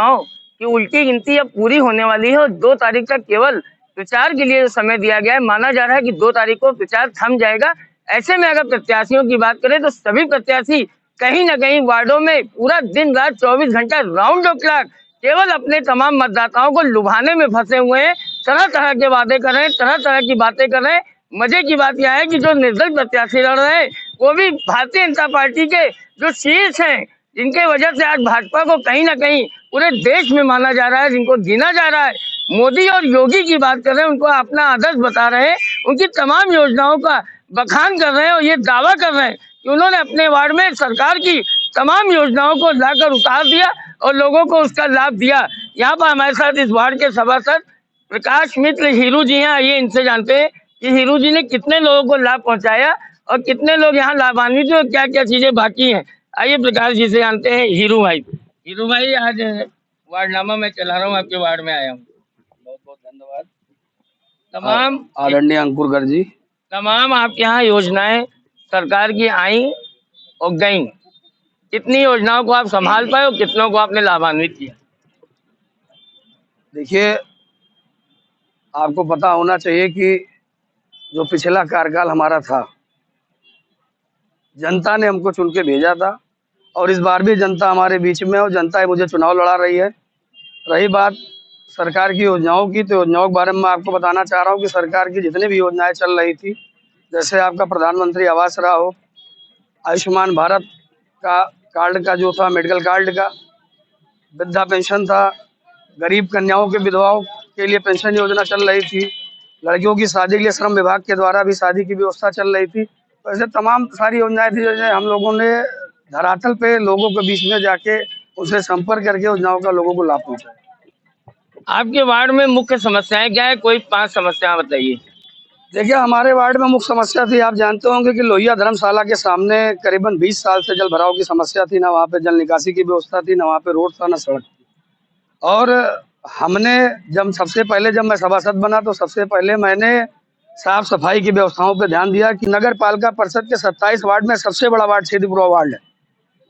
चुनाव की उल्टी गिनती अब पूरी होने वाली है और 2 तारीख तक केवल प्रचार के लिए समय दिया गया है। माना जा रहा है कि 2 तारीख को प्रचार थम जाएगा। ऐसे में अगर प्रत्याशियों की बात करें तो सभी प्रत्याशी कहीं न कहीं वार्डों में पूरा दिन रात 24 घंटा राउंड द क्लॉक केवल अपने तमाम मतदाताओं को लुभाने में फंसे हुए हैं। तरह तरह के वादे कर रहे हैं, तरह तरह की बातें कर रहे हैं। मजे की बात यह है कि जो निर्दल प्रत्याशी लड़ रहे हैं वो भी भारतीय जनता पार्टी के जो शीर्ष हैं, जिनके वजह से आज भाजपा को कहीं ना कहीं पूरे देश में माना जा रहा है, जिनको गिना जा रहा है। मोदी और योगी की बात कर रहे हैं, उनको अपना आदर्श बता रहे हैं, उनकी तमाम योजनाओं का बखान कर रहे हैं और ये दावा कर रहे हैं कि उन्होंने अपने वार्ड में सरकार की तमाम योजनाओं को लाकर उतार दिया और लोगों को उसका लाभ दिया। यहाँ पर हमारे साथ इस वार्ड के सभासद प्रकाश मित्र हीरू जी हैं। आइए इनसे जानते हैं कि हीरू जी ने कितने लोगों को लाभ पहुंचाया और कितने लोग यहाँ लाभान्वित हुए और क्या क्या चीजें बाकी हैं। आइए प्रकाश जी से जानते हैं। हीरू भाई आज वार्डनामा मैं चला रहा हूँ, आपके वार्ड में आया हूँ, बहुत बहुत धन्यवाद। तमाम आदरणीय अंकुर गर्ग जी, तमाम आपके यहाँ योजनाएं सरकार की आई और गई, कितनी योजनाओं को आप संभाल पाए और कितनों को आपने लाभान्वित किया? देखिए, आपको पता होना चाहिए कि जो पिछला कार्यकाल हमारा था, जनता ने हमको चुन के भेजा था और इस बार भी जनता हमारे बीच में है और जनता मुझे चुनाव लड़ा रही है। रही बात सरकार की योजनाओं की, तो योजनाओं के बारे में मैं आपको बताना चाह रहा हूँ कि सरकार की जितनी भी योजनाएं चल रही थी, जैसे आपका प्रधानमंत्री आवास रहा हो, आयुष्मान भारत का कार्ड का जो था, मेडिकल कार्ड का, वृद्धा पेंशन था, गरीब कन्याओं के विधवाओं के लिए पेंशन योजना चल रही थी, लड़कियों की शादी के लिए श्रम विभाग के द्वारा भी शादी की व्यवस्था चल रही थी। तो ऐसे तमाम सारी योजनाएं थी जो हम लोगों ने धरातल पे लोगों के बीच में जाके उनसे संपर्क करके योजनाओं का लोगों को लाभ पहुंचाया। आपके वार्ड में मुख्य समस्याएं क्या है? कोई 5 समस्याएं बताइए। देखिए, हमारे वार्ड में मुख्य समस्या थी, आप जानते होंगे कि लोहिया धर्मशाला के सामने करीबन 20 साल से जल भराव की समस्या थी। ना वहाँ पे जल निकासी की व्यवस्था थी, ना वहाँ पे रोड था, ना सड़क थी। और हमने जब मैं सभासद बना तो सबसे पहले मैंने साफ सफाई की व्यवस्थाओं पे ध्यान दिया कि नगर पालिका परिषद के 27 वार्ड में सबसे बड़ा वार्ड शेदीपुरा वार्ड है,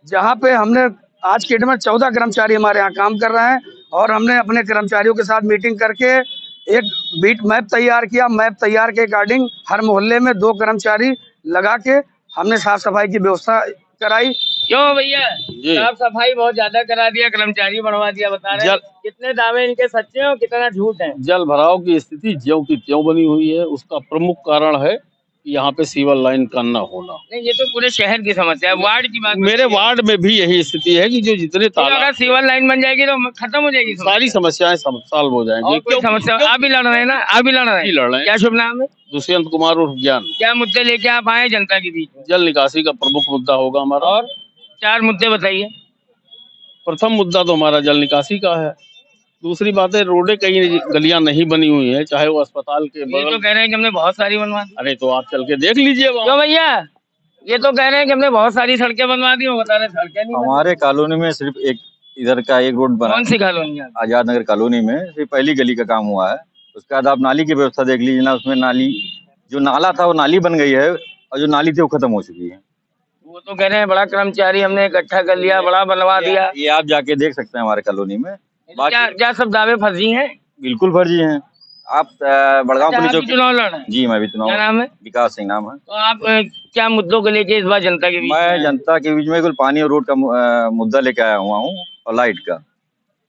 जहाँ पे हमने आज के डेट में 14 कर्मचारी हमारे यहाँ काम कर रहे हैं और हमने अपने कर्मचारियों के साथ मीटिंग करके एक बीट मैप तैयार किया। मैप तैयार के अकॉर्डिंग हर मोहल्ले में 2 कर्मचारी लगा के हमने साफ सफाई की व्यवस्था कराई। क्यों भैया, साफ सफाई बहुत ज्यादा करा दिया, कर्मचारी बढ़वा दिया, बता रहे हैं कितने दावे इनके सच्चे हैं और कितना झूठ है? जल भराव की स्थिति ज्यों की त्यों बनी हुई है। उसका प्रमुख कारण है यहाँ पे सीवर लाइन का न होना। नहीं, ये तो पूरे शहर की समस्या है। वार्ड की बात, मेरे वार्ड में भी यही स्थिति है कि जो जितने अगर सीवर लाइन बन जाएगी तो खत्म हो जाएगी, सारी समस्याएं सॉल्व हो जाएंगी। कोई समस्या आप भी लड़ रहे हैं ना? आप भी लड़ रहे हैं। क्या शुभ नाम है? दुष्यंत कुमार उर्फ ज्ञान। क्या मुद्दे लेके आप आए जनता के बीच में? जल निकासी का प्रमुख मुद्दा होगा हमारा। और 4 मुद्दे बताइए। प्रथम मुद्दा तो हमारा जल निकासी का है। दूसरी बात है, रोडें कई गलियां नहीं बनी हुई है, चाहे वो अस्पताल के बगल। ये तो कह रहे हैं कि हमने बहुत सारी बनवा दी। अरे तो आप चल के देख लीजिए। क्यों भैया, ये तो कह रहे हैं कि हमने बहुत सारी सड़कें बनवा दी, वो बता रहे सड़कें नहीं। हमारे कॉलोनी में सिर्फ एक इधर का एक रोड बना। कौन सी कॉलोनी है? आजाद नगर कॉलोनी में सिर्फ पहली गली का काम हुआ है। उसके बाद आप नाली की व्यवस्था देख लीजिए ना, उसमें नाली जो नाला था वो नाली बन गई है और जो नाली थी वो खत्म हो चुकी है। वो तो कह रहे हैं बड़ा कर्मचारी हमने इकट्ठा कर लिया, बड़ा बनवा दिया। ये आप जाके देख सकते हैं हमारे कॉलोनी में। क्या सब दावे फर्जी हैं? बिल्कुल फर्जी हैं। आप बड़गांव पुलिस चौकी चुनाव लड़ रहे हैं? जी, मैं भी चुनाव। क्या नाम है? विकास सिंह नाम है। तो आप क्या मुद्दों को लेके इस बार जनता के बीच? मैं जनता के बीच में कुल पानी और रोड का मुद्दा लेके आया हुआ हूँ और लाइट का।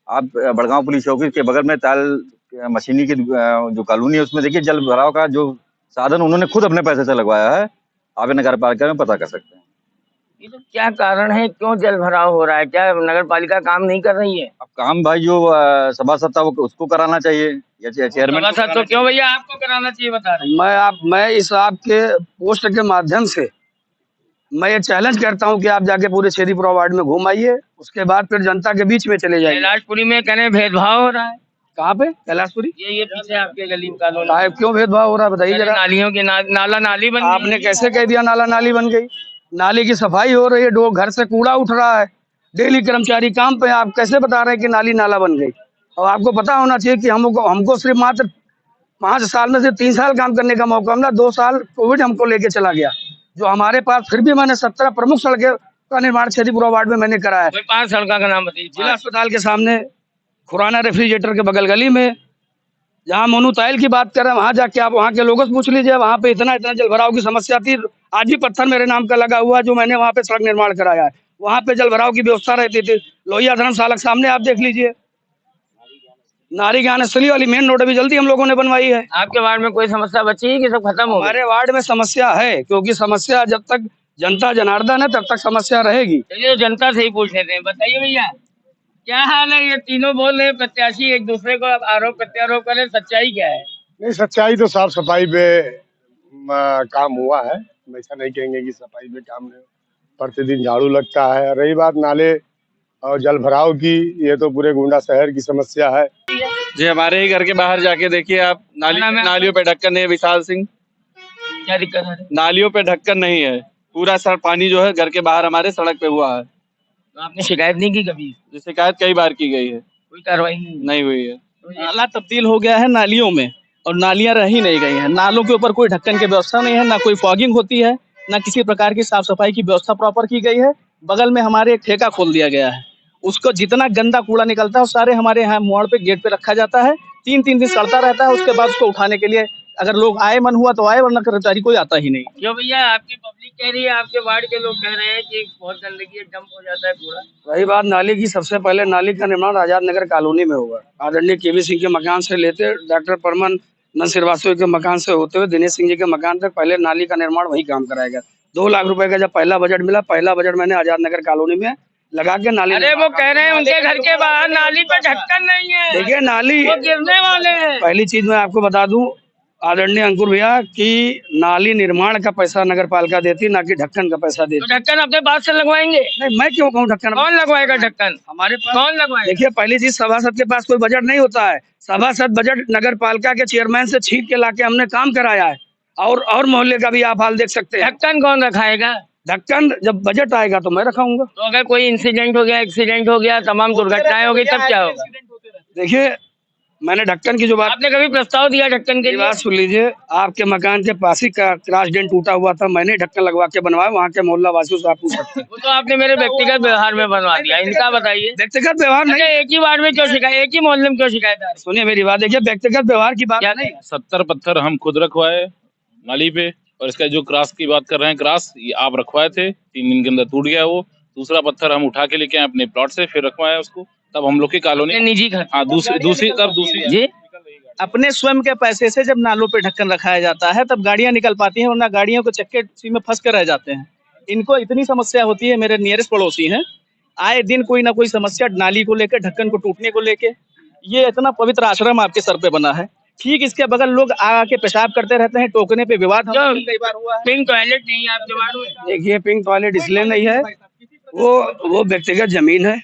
आप बड़गांव पुलिस चौकी के बगल में ताल मशीनी की जो कॉलोनी है उसमें देखिए, जल भराव का जो साधन उन्होंने खुद अपने पैसे से लगवाया है। आप नगर पालिका में पता कर सकते हैं। ये तो क्या कारण है, क्यों जल भराव हो रहा है? क्या नगर पालिका काम नहीं कर रही है? अब काम भाई जो सभासद था वो उसको कराना चाहिए या चेयरमैन को। तो क्यों भैया आपको कराना चाहिए, बता रहे हैं? मैं इस आपके पोस्ट के माध्यम से मैं ये चैलेंज करता हूं कि आप जाके पूरे शेदीपुरा वार्ड में घूम आइए, उसके बाद फिर जनता के बीच में चले जाइए। कैलाशपुरी में कहने भेदभाव हो रहा है। कहाँ पे? कैलाशपुरी? ये पीछे आपके गली में कॉलोनी। क्यों भेदभाव हो रहा है बताइए जरा। नालियों के नाला नाली बन, आपने कैसे कह दिया नाला नाली बन गई? नाली की सफाई हो रही है, घर से कूड़ा उठ रहा है, डेली कर्मचारी काम पे। आप कैसे बता रहे हैं कि नाली नाला बन गई? और आपको पता होना चाहिए कि हमको सिर्फ मात्र 5 साल में से 3 साल काम करने का मौका मिला। 2 साल कोविड हमको लेके चला गया, जो हमारे पास फिर भी मैंने 17 प्रमुख सड़कें का निर्माण शेदीपुरा वार्ड में मैंने कराया है। 5 सड़कों का नाम बताइए। जिला अस्पताल के सामने खुराना रेफ्रिजरेटर के बगल गली में। जहाँ मोनू ताइल की बात कर रहे हैं वहाँ जाके आप वहाँ के लोगों से पूछ लीजिए, वहाँ पे इतना इतना जल भराव की समस्या थी। आज भी पत्थर मेरे नाम का लगा हुआ है, जो मैंने वहाँ पे सड़क निर्माण कराया है। वहाँ पे जल भराव की व्यवस्था रहती थी। लोहिया धर्मशाला के सामने आप देख लीजिए, नारी ज्ञान स्थली वाली मेन रोड अभी जल्दी हम लोगों ने बनवाई है। आपके वार्ड में कोई समस्या बची है कि सब खत्म हो गई? हमारे वार्ड में समस्या है, क्योंकि समस्या जब तक जनता जनार्दन है तब तक समस्या रहेगी। चलिए जनता से ही पूछ लेते हैं। बताइए भैया, क्या हाल है? ये तीनों बोल रहे हैं प्रत्याशी एक दूसरे को आरोप प्रत्यारोप करें, सच्चाई क्या है? नहीं, सच्चाई तो साफ सफाई पे काम हुआ है। हम ऐसा नहीं कहेंगे कि सफाई पे काम नहीं। प्रतिदिन झाड़ू लगता है। रही बात नाले और जल भराव की, ये तो पूरे गोंडा शहर की समस्या है। जी हमारे ही घर के बाहर जाके देखिए आप, नालियों पे ढक्कन नहीं है। विशाल सिंह, क्या दिक्कत है? नालियों पे ढक्कन नहीं है। पूरा सर पानी जो है घर के बाहर हमारे सड़क पे हुआ है। तो आपने शिकायत नहीं की कभी? जो शिकायत कई बार की गई है, कोई कार्रवाई नहीं नहीं हुई है। नाला तब्दील हो गया है नालियों में, और नालियां रह ही नहीं गई हैं। नालों के ऊपर कोई ढक्कन की व्यवस्था नहीं है, ना कोई फॉगिंग होती है, ना किसी प्रकार की साफ सफाई की व्यवस्था प्रॉपर की गई है। बगल में हमारे एक ठेका खोल दिया गया है, उसको जितना गंदा कूड़ा निकलता है वो सारे हमारे यहाँ मोड़ पे गेट पे रखा जाता है। 3-3 दिन सड़ता रहता है, उसके बाद उसको उठाने के लिए अगर लोग आए, मन हुआ तो आए, वरना कर्मचारी कोई आता ही नहीं। क्यों भैया? आपकी पब्लिक कह रही है, आपके वार्ड के लोग कह रहे हैं कि बहुत गंदगी है, डंप हो जाता है पूरा। रही बात नाली की, सबसे पहले नाली का निर्माण आजाद नगर कॉलोनी में होगा। आदरणीय केवी सिंह के मकान से लेते डॉक्टर परमन नंद श्रीवास्तव के मकान से होते हुए दिनेश सिंह जी के मकान तक पहले नाली का निर्माण वही काम कराएगा। 2 लाख रुपए का जब पहला बजट मिला, पहला बजट मैंने आजाद नगर कॉलोनी में लगा के नाली। अरे वो कह रहे हैं उनके घर के बाहर नाली पे ढक्कन नहीं है, देखिए नाली, वो गिरने वाले हैं। पहली चीज मैं आपको बता दूं आदरणीय अंकुर भैया कि नाली निर्माण का पैसा नगर पालिका देती, ना कि ढक्कन का पैसा तो देती। ढक्कन अपने पास से लगवाएंगे? नहीं, मैं क्यों कहूँ ढक्कन? कौन लगवाएगा ढक्कन? हमारे पास कौन लगवाएगा? देखिए, पहली चीज सभासद के पास कोई बजट नहीं होता है। सभासद बजट नगर पालिका के चेयरमैन से छीन के लाके हमने काम कराया है। और मोहल्ले का भी आप हाल देख सकते हैं। ढक्कन कौन रखाएगा? ढक्कन जब बजट आएगा तो मैं रखाऊंगा। तो अगर कोई इंसिडेंट हो गया, एक्सीडेंट हो गया, तमाम दुर्घटनाएं हो गई, तब क्या होगा? देखिए, मैंने ढक्कन की जो बात, आपने कभी प्रस्ताव दिया ढक्कन के ये लिए? बात सुन लीजिए। आपके मकान के पास ही का क्रॉस डेंट टूटा हुआ था, मैंने ढक्कन लगवा के बनवाया। वहाँ के मोहल्ला वासियों से आप पूछ सकते हैं। वो तो आपने मेरे व्यक्तिगत व्यवहार में बनवा दिया, इनका बताइए। व्यक्तिगत व्यवहार नहीं। एक ही वार्ड में क्यों शिकायत, एक ही मोहल्ले में क्यों शिकायत आ रही? सुनिए मेरी बात, देखिए व्यक्तिगत व्यवहार की बात क्या नहीं। 70 पत्थर हम खुद रखवाए नाली पे, और इसका जो क्रॉस की बात कर रहे हैं, क्रॉस ये आप रखवाए थे, 3 दिन के अंदर टूट गया वो। दूसरा पत्थर हम उठा के लेके आए अपने प्लॉट से, फिर रखवाया उसको। तब हम लोग की कॉलोनी निजी घर। हाँ दूसरी जी, अपने स्वयं के पैसे से जब नालों पे ढक्कन रखाया जाता है तब गाड़ियां निकल पाती हैं, वरना गाड़ियों के चक्के उसी में फंस कर रह जाते हैं। इनको इतनी समस्या होती है, मेरे नियरेस्ट पड़ोसी हैं, आए दिन कोई ना कोई समस्या नाली को लेकर, ढक्कन को टूटने को लेके। ये इतना पवित्र आश्रम आपके सर पे बना है, ठीक इसके बगल लोग आके पेशाब करते रहते हैं, टोकने पे विवाद कई बार हुआ है। पिंक टॉयलेट नहीं है आपके वार्ड में? देखिए, पिंक टॉयलेट इसलिए नहीं है, वो व्यक्तिगत जमीन है,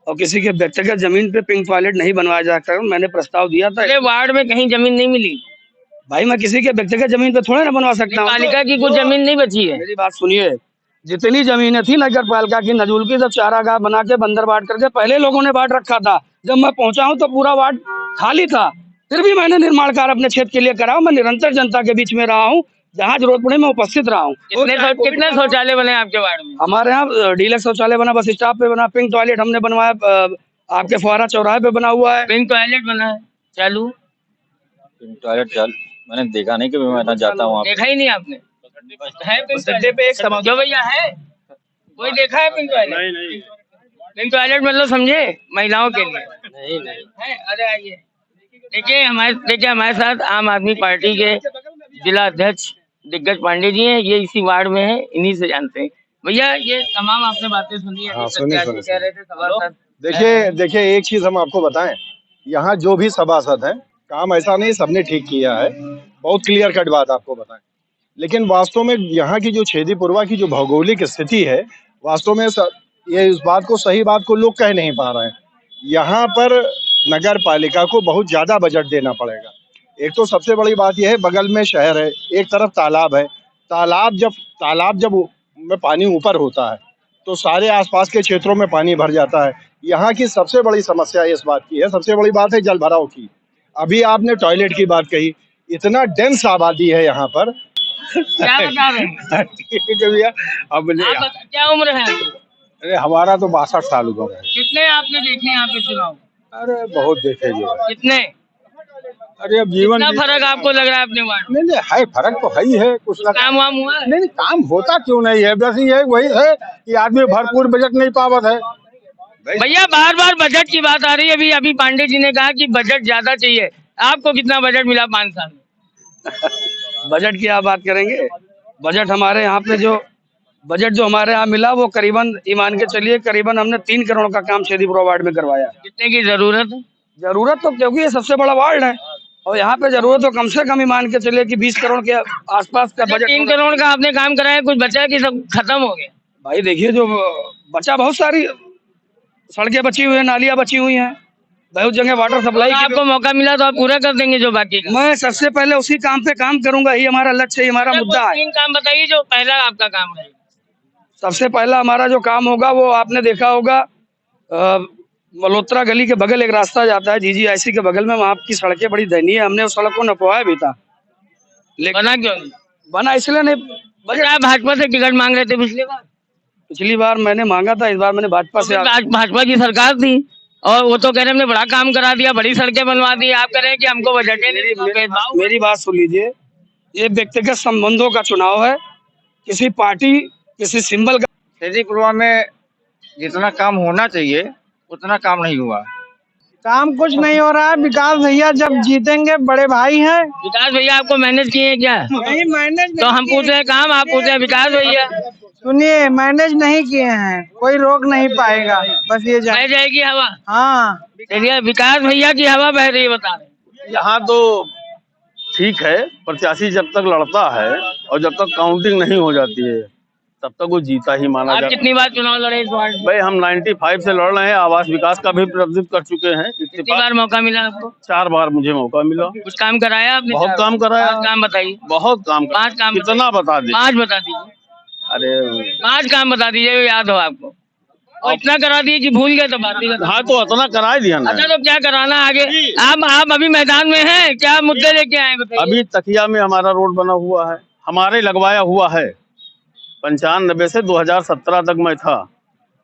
और किसी के व्यक्तिगत जमीन पे पिंक टॉयलेट नहीं बनवाया जा सकता। मैंने प्रस्ताव दिया था। अरे वार्ड में कहीं जमीन नहीं मिली? भाई, मैं किसी के व्यक्तिगत जमीन पे थोड़े ना बनवा सकता हूँ। पालिका की कुछ जमीन नहीं बची है? मेरी बात सुनिए, जितनी जमीनें थी नगर पालिका की नजूल की, सब चारागाह बना के बंदर बांट करके पहले लोगों ने बांट रखा था। जब मैं पहुंचा हूं तो पूरा वार्ड खाली था, फिर भी मैंने निर्माण कार्य अपने क्षेत्र के लिए कराया। मैं निरंतर जनता के बीच में रहा हूँ, जहाँ जरूरत पड़े मैं उपस्थित रहा हूँ। कितने शौचालय बने आपके वार्ड में? हमारे यहाँ डीलक्स शौचालय बना, बस स्टॉप पे बना, पिंक टॉयलेट हमने बनवाया, आपके फुहारा चौराहे पे बना हुआ है। पिंक टॉयलेट बना है चालू? टॉयलेट चल मैंने देखा नहीं कि मैं ना जाता हूँ। देखा ही नहीं आपने? है पिंक सड्डे पे एक टॉयलेट? जो भैया है, कोई देखा है पिंक टॉयलेट? नहीं। पिंक टॉयलेट मतलब समझे, महिलाओं के लिए? नहीं है। अरे आइए, देखिए हमारे साथ आम आदमी पार्टी के जिला अध्यक्ष दिग्गज पांडे जी हैं। ये इसी वार्ड में है, इन्हीं से जानते हैं। भैया, ये तमाम आपने बातें सुनी है, हाँ, प्रत्याशी सुनी। कह रहे थे सभासद। देखिए एक चीज हम आपको बताएं, यहाँ जो भी सभासद हैं, काम ऐसा नहीं सबने ठीक किया है, बहुत क्लियर कट बात आपको बताएं। लेकिन वास्तव में यहाँ की जो छेदीपुरवा की जो भौगोलिक स्थिति है, वास्तव में ये इस बात को, सही बात को लोग कह नहीं पा रहे हैं। यहाँ पर नगर पालिका को बहुत ज्यादा बजट देना पड़ेगा। एक तो सबसे बड़ी बात यह है, बगल में शहर है, एक तरफ तालाब है। तालाब जब में पानी ऊपर होता है तो सारे आसपास के क्षेत्रों में पानी भर जाता है। यहाँ की सबसे बड़ी समस्या इस बात की है, सबसे बड़ी बात है जल भराव की। अभी आपने टॉयलेट की बात कही, इतना डेंस आबादी है यहाँ पर। क्या बता रहे हैं? ठीक है भैया, अब क्या उम्र है आपकी? अरे हमारा तो 62 साल उम्र है। कितने आपने देखे यहाँ पे चुनाव? अरे बहुत देखे जो है। कितने? अरे अब जीवन कितना फर्क आपको लग रहा है अपने वार्ड में? नहीं है, फर्क तो है ही है कुछ ना। काम वाम हुआ है? नहीं काम होता क्यों नहीं है, बस ये वही है कि आदमी भरपूर बजट नहीं पावत है। भैया बार बार बजट की बात आ रही है, अभी पांडे जी ने कहा कि बजट ज्यादा चाहिए। आपको कितना बजट मिला 5 साल में? बजट की आप बात करेंगे? बजट हमारे यहाँ पे जो बजट जो हमारे यहाँ मिला वो करीबन ईमान के चलिए करीबन हमने 3 करोड़ का काम शेदीपुरा वार्ड में करवाया। कितने की जरूरत है? जरूरत तो क्योंकि ये सबसे बड़ा वार्ड है और यहाँ पे जरूरत तो कम से कम ईमान के चलिए कि 20 करोड़ के आसपास का बजट। 3 करोड़ का आपने काम कराया, कुछ बचा कि सब खत्म हो गया? भाई देखिए जो बचा, बहुत सारी सड़कें बची हुई है, नालियां बची हुई हैं, बहुत जगह वाटर सप्लाई की। आपको मौका मिला तो आप पूरा कर देंगे जो बाकी का? मैं सबसे पहले उसी काम पे काम करूंगा, ही हमारा लक्ष्य है, हमारा मुद्दा है। 3 काम बताइए जो पहला आपका काम है। सबसे पहला हमारा जो काम होगा वो आपने देखा होगा मल्होत्रा गली के बगल एक रास्ता जाता है GGIC के बगल में, वहाँ की सड़कें बड़ी दयनीय है। हमने उस सड़क को नपवाया भी था, लेकिन बना क्यों नहीं? बना इसलिए नहीं। बजट आप भाजपा से टिकट मांग रहे थे पिछली बार मैंने मांगा था, इस बार मैंने भाजपा से। भाजपा की सरकार थी और वो तो कह रहे हमने बड़ा काम करा दिया, बड़ी सड़कें बनवा दी। आप कह रहे हैं कि हमको बजट मेरी बात सुन लीजिए, ये व्यक्तिगत संबंधों का चुनाव है, किसी पार्टी किसी सिंबल का। शेदीपुरा में जितना काम होना चाहिए उतना काम नहीं हुआ। काम कुछ नहीं हो रहा है। विकास भैया जब जीतेंगे, बड़े भाई हैं। विकास भैया आपको मैनेज किए हैं क्या? नहीं मैनेज तो हम पूछ रहे हैं काम, आप पूछ रहे हैं विकास भैया। सुनिए, मैनेज नहीं किए हैं, कोई रोक नहीं पाएगा, बस ये बह जाएगी हवा। हाँ चलिए, विकास भैया की हवा बह रही है, बता रहे। यहाँ तो ठीक है, प्रत्याशी जब तक लड़ता है और जब तक काउंटिंग नहीं हो जाती है तब तक वो जीता ही माना आप जाता है। कितनी बार चुनाव लड़े इस वार्ड में? भाई हम 95 से लड़ रहे हैं, आवास विकास का भी प्रतिनिधित्व कर चुके हैं। कितनी बार मौका मिला आपको? 4 बार मुझे मौका मिला। कुछ काम कराया आपने? बहुत काम कराया। 5 काम बताइए। बहुत काम। 5 काम कितना बता दे? 5 बता दीजिए। अरे 5 काम बता दीजिए याद हो आपको। और इतना करा दिए कि भूल गए तो बात ही हाँ तो इतना करा दिया ना। अच्छा तो क्या कराना आगे? आप अभी मैदान में हैं, क्या मुद्दे लेके आए बताइए? अभी तकिया में हमारा रोड बना हुआ है, हमारे लगवाया हुआ है। 95 से 2017 तक मैं था,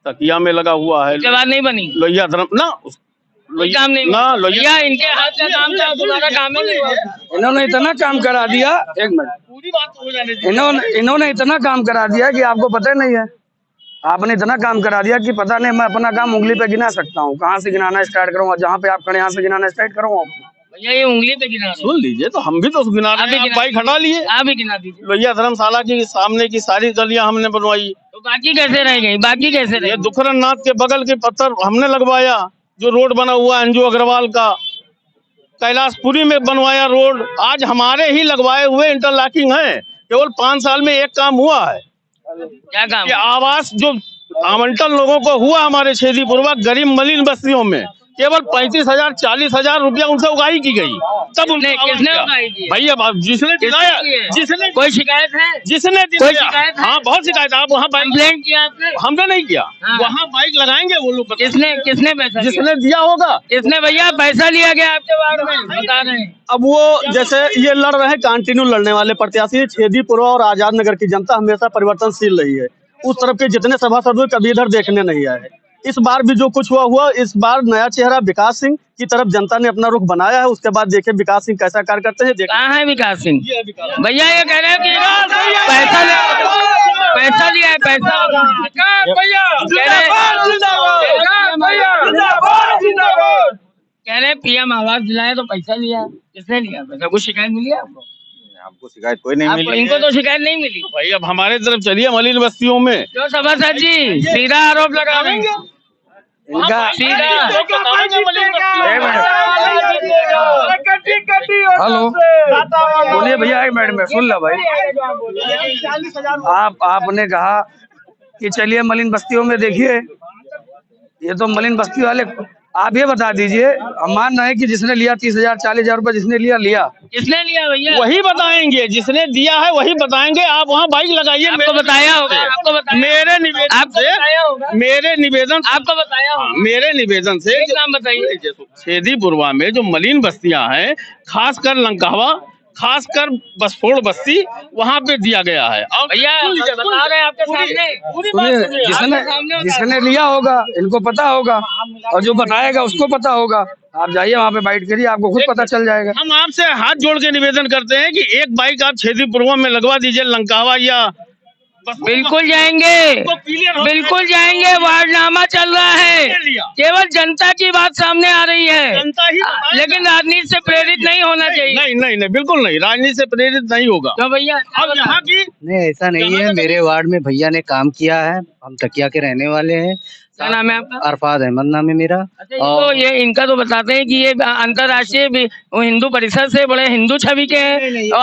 तकिया में लगा हुआ है। उसके बाद नहीं बनी लोहिया धर्म ना, काम नहीं ना लोहिया। इनके हाथ का काम था, तुम्हारा काम ही नहीं हुआ। इन्होंने इतना काम करा दिया, एक मिनट, पूरी बात हो जाने दीजिए। इन्होंने इतना काम करा दिया कि आपको पता ही नहीं है। आपने इतना काम करा दिया कि पता नहीं, मैं अपना काम उंगली पे गिना सकता हूँ। कहाँ से गिनाना स्टार्ट करूँगा? जहाँ पे आप खड़े यहाँ से गिनाना स्टार्ट करूँगा। भैया ये उंगली पे गिना सुन लीजिए, तो हम भी तो गिना रहे हैं, आप बाइक हटा लिए। आप भी गिना दीजिए। लोहिया धर्मशाला की सामने की सारी गलियां हमने बनवाई। तो बाकी कैसे रह गई? बाकी कैसे रह ये दुखरन नाथ के बगल के पत्थर हमने लगवाया। जो रोड बना हुआ है अंजू अग्रवाल का, कैलाशपुरी में बनवाया रोड, आज हमारे ही लगवाए हुए इंटरलॉकिंग है। केवल 5 साल में एक काम हुआ है। क्या काम? कि आवास जो आवंटन लोगों को हुआ हमारे शेदीपुरवा गरीब मलिन बस्तियों में, केवल 35,000 40,000 रुपया उनसे उगाही की गई। तब किसने उगाही की? भैया जिसने दिलाया, जिसने कोई शिकायत है? जिसने कोई शिकायत है? हाँ बहुत शिकायत। आप वहाँ कंप्लेंट किया आपने? हमने नहीं किया। हाँ। वहाँ बाइक लगाएंगे वो लोग। किसने पैसा जिसने दिया होगा। किसने भैया पैसा लिया गया आपके वार्ड में? बता रहे हैं। अब वो जैसे ये लड़ रहे हैं, कंटिन्यू लड़ने वाले प्रत्याशी। शेदीपुरा और आजाद नगर की जनता हमेशा परिवर्तनशील रही है। उस तरफ के जितने सभासद हुए कभी इधर देखने नहीं आए। इस बार भी जो कुछ हुआ, इस बार नया चेहरा विकास सिंह की तरफ जनता ने अपना रुख बनाया है। उसके बाद देखें विकास सिंह कैसा कार्य करते हैं। कहाँ है विकास सिंह? भैया ये कह रहे हैं कि पैसा लिया है, पैसा कह रहे PM आवास दिलाए तो पैसा लिया। किसने लिया पैसा? कुछ शिकायत मिली है आपको? हमको शिकायत कोई नहीं मिली। इनको तो शिकायत नहीं मिली। भाई अब हमारे तरफ चलिए मलिन बस्तियों में। जो सभासद जी सीधा आरोप लगा रहे हैं। इनका सीधा हेलो बोलिए भैया, एक मिनट में सुन लो भाई। आपने कहा कि चलिए मलिन बस्तियों में देखिए, ये तो मलिन बस्ती वाले। आप ये बता दीजिए, हम मान रहे हैं कि जिसने लिया 30,000 40,000 रुपए जिसने लिया किसने लिया भैया? वही बताएंगे, जिसने दिया है वही बताएंगे। आप वहाँ बाइक लगाइए। आपको बताया होगा, आपको बताया, मेरे निवेदन आपको से, बताया होगा, मेरे निवेदन, आपको बताया होगा। मेरे निवेदन से एक नाम बताइए। शेदीपुरवा में जो मलिन बस्तियां हैं, खासकर लंकावा, खासकर बसफोड़ बस्ती, वहाँ पे दिया गया है। और भैया बता रहे हैं आपके सामने। सुनिए, जिसने लिया होगा इनको पता होगा। और जो बताएगा उसको पता होगा। आप जाइए वहाँ पे बाइट करिए, आपको खुद पता चल जाएगा। हम आपसे हाथ जोड़ के निवेदन करते हैं कि एक बाइक आप छेदीपुरवा में लगवा दीजिए, लंकावा या बिल्कुल जाएंगे, बिल्कुल जाएंगे। वार्डनामा चल रहा है, केवल जनता की बात सामने आ रही है, जनता ही लेकिन राजनीति से प्रेरित नहीं होना चाहिए। नहीं नहीं नहीं, बिल्कुल नहीं, राजनीति से प्रेरित नहीं होगा। तो भैया अब यहाँ की नहीं, ऐसा नहीं है। मेरे वार्ड में भैया ने काम किया है, हम तकिया के रहने वाले हैं। क्या नाम है आपका? अरफाद अहमद नाम है मेरा। तो ये इनका तो बताते हैं कि ये अंतर्राष्ट्रीय हिंदू परिषद से बड़े हिंदू छवि के हैं, और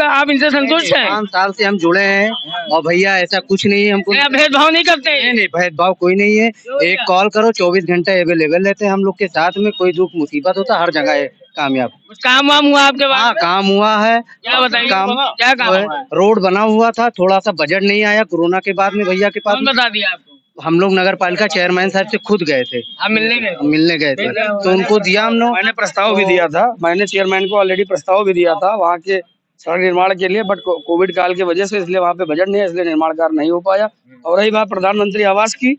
आप इनसे संतुष्ट हैं? 5 साल से हम जुड़े हैं और भैया ऐसा कुछ नहीं है। हमको भेदभाव नहीं करते? नहीं, भेदभाव कोई नहीं है। एक कॉल करो, 24 घंटे अवेलेबल रहते हैं हम लोग के साथ में। कोई दुख मुसीबत होता हर जगह है कामयाब। काम वाम हुआ आपके पास? हाँ, काम हुआ है। क्या बताइए, क्या काम हुआ है? रोड बना हुआ था, थोड़ा सा बजट नहीं आया कोरोना के बाद में भैया के पास। कौन बता दिया आपको? हम लोग नगर पालिका चेयरमैन साहब से खुद गए थे, आप मिलने गए थे तो उनको दिया हम लोग। मैंने प्रस्ताव भी दिया था, मैंने चेयरमैन को ऑलरेडी प्रस्ताव भी दिया था वहाँ के सड़क निर्माण के लिए, बट कोविड काल की वजह से इसलिए वहाँ पे बजट नहीं है, इसलिए निर्माण कार्य नहीं हो पाया। और रही बात प्रधानमंत्री आवास की,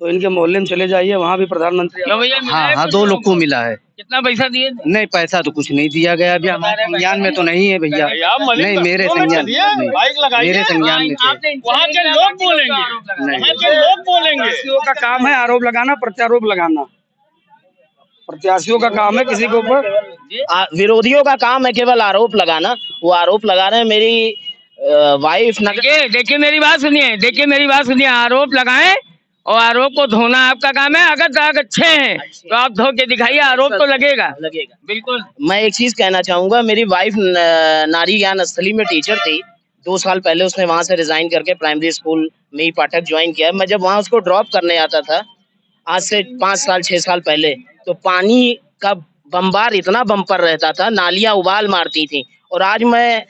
तो इनके मोहल्ले में चले जाइए, वहाँ भी प्रधानमंत्री। हाँ, 2 लोग को मिला है। कितना पैसा दिए? नहीं, पैसा तो कुछ नहीं दिया गया अभी। हमारे संज्ञान में तो नहीं है भैया। नहीं, मेरे संज्ञान मेरे संज्ञान में थे। वहाँ के लोग बोलेंगे, वहाँ के लोग बोलेंगे। प्रत्याशियों का काम है आरोप लगाना, प्रत्यारोप लगाना। प्रत्याशियों का काम है किसी के ऊपर, विरोधियों का काम है केवल आरोप लगाना। वो आरोप लगा रहे हैं। मेरी वाइफ देखिए मेरी बात सुनिए, आरोप लगाएं और आरोप को धोना आपका काम है। अगर दाग अच्छे हैं तो आप धो के दिखाइए, आरोप तो लगेगा। बिल्कुल। मैं एक चीज कहना चाहूंगा, मेरी वाइफ नारी ज्ञान स्थली में टीचर थी। 2 साल पहले उसने वहां से रिजाइन करके प्राइमरी स्कूल में ही पाठक ज्वाइन किया। मैं जब वहां उसको ड्रॉप करने आता था, आज से 5 साल 6 साल पहले, तो पानी का बम्बार इतना बम्पर रहता था, नालियां उबाल मारती थी। और आज मैं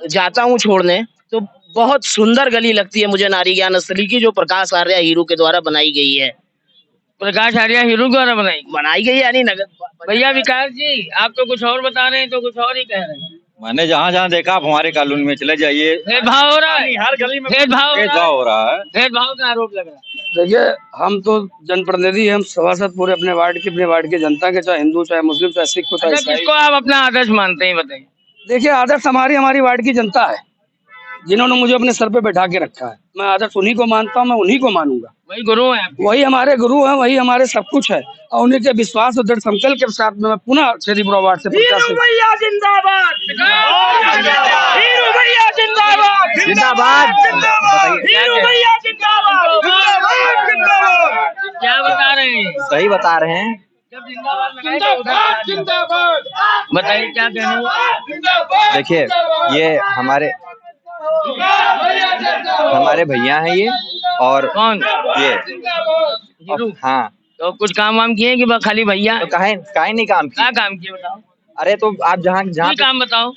जाता हूँ छोड़ने तो बहुत सुंदर गली लगती है मुझे नारी ज्ञान स्थली की, जो प्रकाश आर्या हीरू के द्वारा बनाई गई है। प्रकाश आर्या हीरू द्वारा बनाई गई है, यानी नगर। भैया विकास जी, आप तो कुछ और बता रहे हैं, तो कुछ और ही कह रहे हैं। मैंने जहाँ जहाँ देखा, आप हमारे कॉलोनी में चले जाइए, भेदभाव हो रहा है, हर गली में भेदभाव हो रहा है। भेदभाव का आरोप लग रहा है। देखिए हम तो जनप्रतिनिधि हैं, हम सभासद पूरे अपने वार्ड की जनता के, चाहे हिंदू चाहे मुस्लिम चाहे सिख चाहे ईसाई। किसको आप अपना आदर्श मानते हैं, बताइए? देखिए आदर्श हमारी वार्ड की जनता है, जिन्होंने मुझे अपने सर पे बैठा के रखा है। मैं आदर्श उन्हीं को मानता हूँ, मैं उन्हीं को मानूंगा। वही गुरु है, वही हमारे गुरु हैं, वही हमारे सब कुछ है। और उन्हीं के विश्वास और दृढ़ संकल्प के साथ में मैं पुनः छेदीपुरा वार्ड से प्रत्याशी। क्या बता रहे हैं? सही बता रहे हैं। बताइए क्या कहना। देखिए, ये हमारे भैया हैं ये। और कौन? ये हाँ, तो कुछ काम वाम किए कि बस खाली भैया? तो काहे नहीं काम किया? क्या काम किए बताओ? अरे तो आप जहाँ काम बताओ।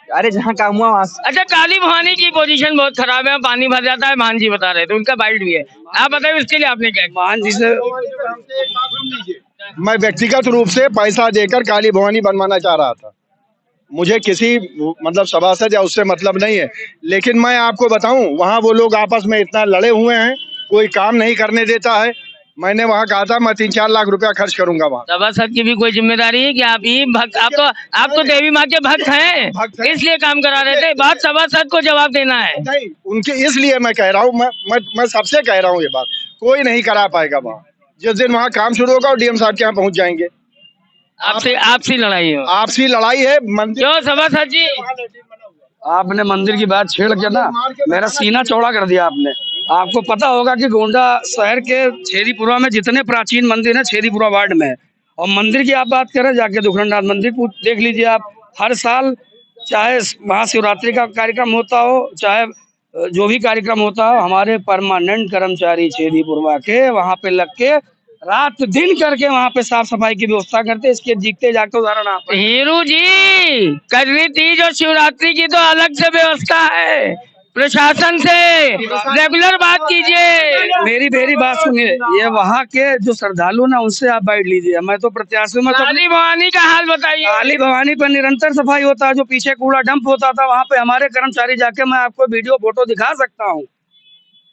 अरे जहाँ काम हुआ वहाँ। अच्छा, काली भवानी की पोजीशन बहुत खराब है, पानी भर जाता है, भान जी बता रहे थे, उनका बाइट भी है। आप बताइए उसके लिए आपने क्या किया? भान जी से मैं व्यक्तिगत रूप से पैसा देकर काली भवानी बनवाना चाह रहा था। मुझे किसी मतलब सभासद या उससे मतलब नहीं है। लेकिन मैं आपको बताऊं, वहाँ वो लोग आपस में इतना लड़े हुए हैं, कोई काम नहीं करने देता है। मैंने वहाँ कहा था मैं 3-4 लाख रुपया खर्च करूंगा वहाँ। सभासद की भी कोई जिम्मेदारी है कि आप ही भक्त, आप तो देवी माँ के भक्त हैं, इसलिए काम करा रहे थे। बात सभासद को जवाब देना है। नहीं, उनके इसलिए मैं कह रहा हूँ, मैं सबसे कह रहा हूँ ये बात, कोई नहीं करा पाएगा वहाँ। जिस दिन वहाँ काम शुरू होगा और डीएम साहब के यहाँ पहुँच जाएंगे। आपसी लड़ाई है, आपसी लड़ाई है। मंदिर क्यों सभासद जी? आपने मंदिर की बात छेड़ के ना मेरा सीना चौड़ा कर दिया आपने। आपको पता होगा कि गोंडा शहर के छेदीपुरा में जितने प्राचीन मंदिर हैं छेदीपुरा वार्ड में, और मंदिर की आप बात करें, जाके दुखननाथ मंदिर को देख लीजिए आप। हर साल चाहे महाशिवरात्रि का कार्यक्रम होता हो, चाहे जो भी कार्यक्रम होता हो, हमारे परमानेंट कर्मचारी छेदीपुरवा के वहाँ पे लग के रात दिन करके वहाँ पे साफ सफाई की व्यवस्था करते। इसके जीतते जागते उदाहरण आप। हीरू जी, करवी तीज और शिवरात्रि की तो अलग से व्यवस्था है, प्रशासन से रेगुलर बात कीजिए। मेरी बात सुनिए, ये वहाँ के जो श्रद्धालु ना उनसे आप बाइट लीजिए। मैं तो प्रत्याशी में काली भवानी का हाल बताइए। काली भवानी पर निरंतर सफाई होता है। जो पीछे कूड़ा डंप होता था वहाँ पे हमारे कर्मचारी जाके, मैं आपको वीडियो फोटो दिखा सकता हूँ।